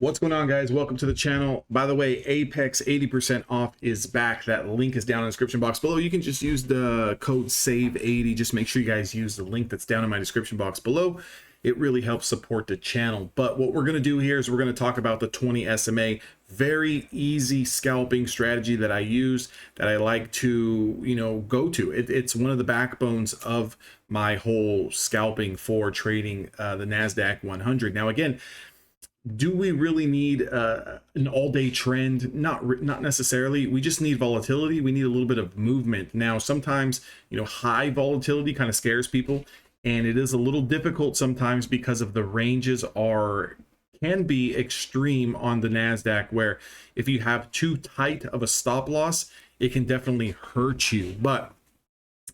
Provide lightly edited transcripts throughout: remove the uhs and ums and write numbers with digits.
What's going on, guys? Welcome to the channel. By the way, Apex 80% off is back. That link is down in the description box below. You can just use the code SAVE80. Just make sure you guys use the link that's down in my description box below. It really helps support the channel. But what we're going to do here is we're going to talk about the 20 SMA. Very easy scalping strategy that I use, that I like to, go to. It's one of the backbones of my whole scalping for trading the NASDAQ 100. Now, again, do we really need an all-day trend? Not necessarily. We just need volatility. We need a little bit of movement. Now, sometimes, high volatility kind of scares people, and it is a little difficult sometimes because of the ranges can be extreme on the NASDAQ, where if you have too tight of a stop loss, it can definitely hurt you. But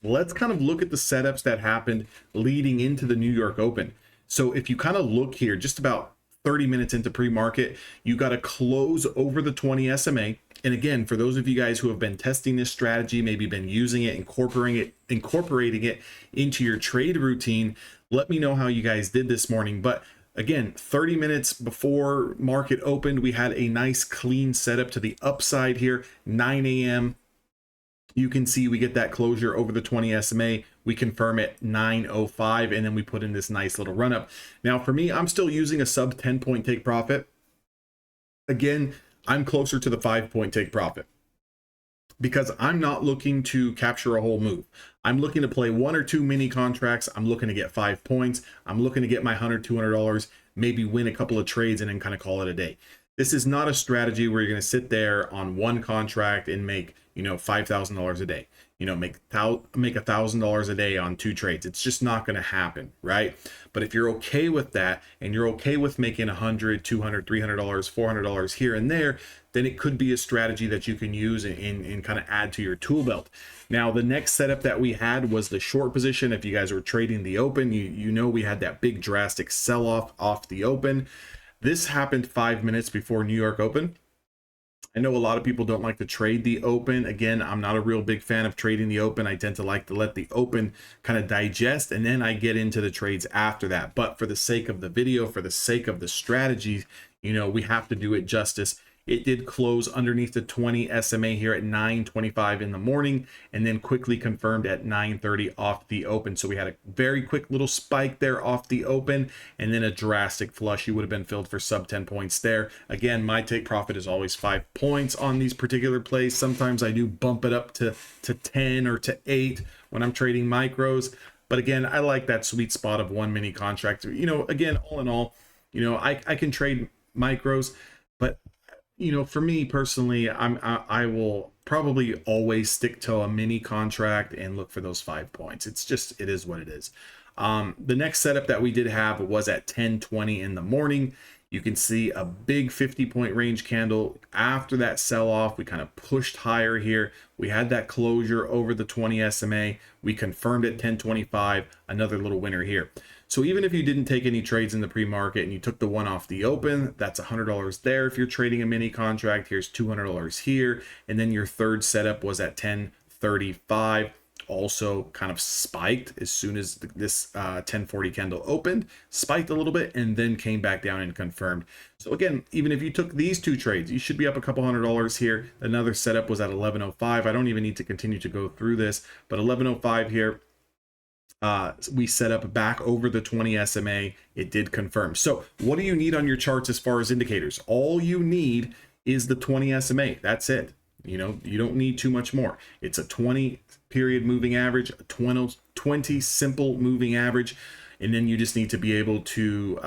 let's kind of look at the setups that happened leading into the New York Open. So if you kind of look here, just about 30 minutes into pre-market, you got to close over the 20 SMA. And again, for those of you guys who have been testing this strategy, maybe been using it, incorporating it into your trade routine, let me know how you guys did this morning. But again, 30 minutes before market opened, we had a nice clean setup to the upside here. 9 a.m. You can see we get that closure over the 20 SMA. We confirm at 9:05, and then we put in this nice little run up. Now, for me, I'm still using a sub 10-point take profit. Again, I'm closer to the 5-point take profit because I'm not looking to capture a whole move. I'm looking to play one or two mini contracts. I'm looking to get 5 points. I'm looking to get my $100, $200, maybe win a couple of trades and then kind of call it a day. This is not a strategy where you're going to sit there on one contract and make, $5,000 a day, make $1,000 a day on 2 trades. It's just not going to happen, right? But if you're okay with that, and you're okay with making $100, $200, $300, $400 here and there, then it could be a strategy that you can use and kind of add to your tool belt. Now, the next setup that we had was the short position. If you guys were trading the open, you know we had that big drastic sell-off off the open. This happened 5 minutes before New York Open. I know a lot of people don't like to trade the open. Again, I'm not a real big fan of trading the open. I tend to like to let the open kind of digest, and then I get into the trades after that. But for the sake of the video, for the sake of the strategy, we have to do it justice. It did close underneath the 20 SMA here at 9:25 in the morning, and then quickly confirmed at 9:30 off the open. So we had a very quick little spike there off the open, and then a drastic flush. You would have been filled for sub 10 points there. Again, my take profit is always 5 points on these particular plays. Sometimes I do bump it up to 10 or to 8 when I'm trading micros. But again, I like that sweet spot of one mini contract. Again, all in all, I can trade micros, but for me personally, I will probably always stick to a mini contract and look for those 5 points. It is what it is. The next setup that we did have was at 10:20 in the morning. You can see a big 50-point range candle. After that sell-off, we kind of pushed higher here. We had that closure over the 20 SMA. We confirmed at 10:25, another little winner here. So even if you didn't take any trades in the pre-market and you took the one off the open, that's $100 there. If you're trading a mini contract, here's $200 here. And then your third setup was at 10:35. Also kind of spiked as soon as this 1040 candle opened, spiked a little bit, and then came back down and confirmed. So again, even if you took these 2 trades, you should be up a couple $100 here. Another setup was at 11:05. I don't even need to continue to go through this, but 11:05 here, we set up back over the 20 SMA. It did confirm. So what do you need on your charts as far as indicators? All you need is the 20 SMA. That's it. You don't need too much more. It's a 20 period moving average, a 20 simple moving average, and then you just need to be able to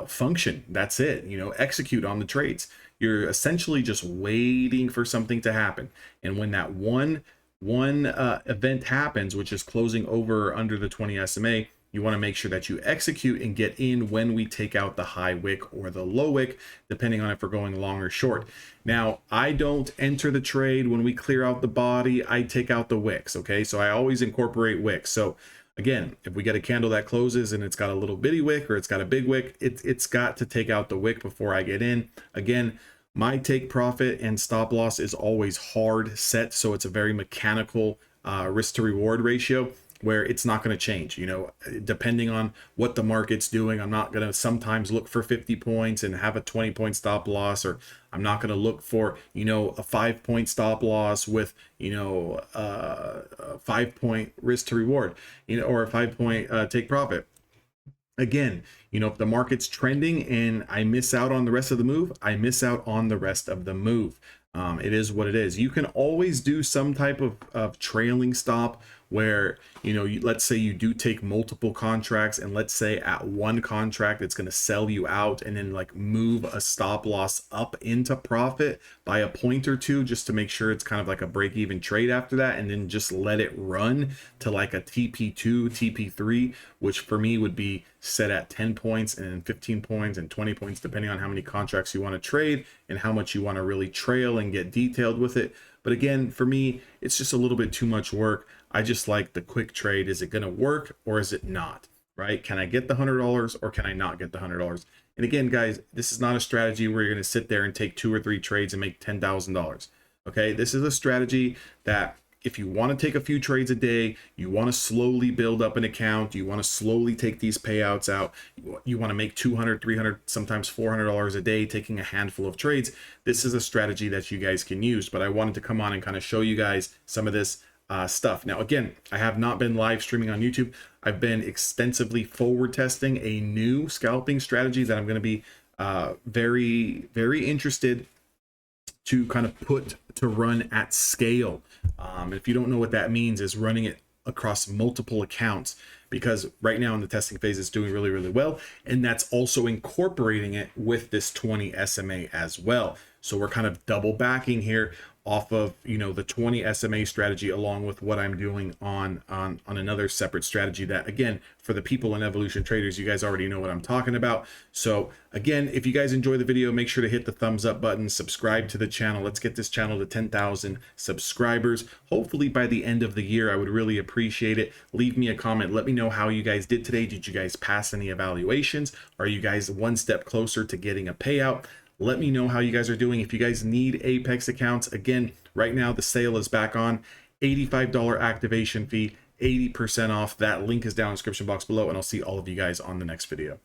function. That's it. Execute on the trades. You're essentially just waiting for something to happen, and when that one event happens, which is closing over under the 20 SMA, you want to make sure that you execute and get in when we take out the high wick or the low wick, depending on if we're going long or short. Now, I don't enter the trade when we clear out the body. I take out the wicks, okay? So I always incorporate wicks. So again, if we get a candle that closes and it's got a little bitty wick or it's got a big wick, it's got to take out the wick before I get in. Again, my take profit and stop loss is always hard set, so it's a very mechanical risk to reward ratio. where it's not going to change, you know, depending on what the market's doing. I'm not going to sometimes look for 50 points and have a 20-point stop loss, or I'm not going to look for, you know, a 5-point stop loss with, you know, a 5-point risk to reward, you know, or a 5-point take profit. Again, you know, if the market's trending and I miss out on the rest of the move, I miss out on the rest of the move. It is what it is. You can always do some type of trailing stop where, you know, let's say you do take multiple contracts, and let's say at one contract it's going to sell you out, and then like move a stop loss up into profit by a point or two, just to make sure it's kind of like a break even trade after that, and then just let it run to like a TP2, TP3, which for me would be set at 10 points and 15 points and 20 points, depending on how many contracts you want to trade and how much you want to really trail and get detailed with it. But again, for me, it's just a little bit too much work. I just like the quick trade. Is it going to work or is it not? Right? Can I get the $100 or can I not get the $100? And again, guys, this is not a strategy where you're going to sit there and take 2 or 3 trades and make $10,000. Okay, this is a strategy that if you want to take a few trades a day, you want to slowly build up an account, you want to slowly take these payouts out, you want to make $200, $300, sometimes $400 a day taking a handful of trades, this is a strategy that you guys can use. But I wanted to come on and kind of show you guys some of this stuff. Now, again, I have not been live streaming on YouTube. I've been extensively forward testing a new scalping strategy that I'm going to be very, very interested to kind of put to run at scale. If you don't know what that means, is running it across multiple accounts, because right now in the testing phase it's doing really, really well, and that's also incorporating it with this 20 SMA as well. So we're kind of double backing here off of, you know, the 20 SMA strategy, along with what I'm doing on another separate strategy that, again, for the people in Evolution Traders, you guys already know what I'm talking about. So again, if you guys enjoy the video, make sure to hit the thumbs up button, subscribe to the channel. Let's get this channel to 10,000 subscribers. Hopefully by the end of the year. I would really appreciate it. Leave me a comment. Let me know how you guys did today. Did you guys pass any evaluations? Are you guys one step closer to getting a payout? Let me know how you guys are doing. If you guys need Apex accounts, again, right now the sale is back on. $85 activation fee, 80% off. That link is down in the description box below, and I'll see all of you guys on the next video.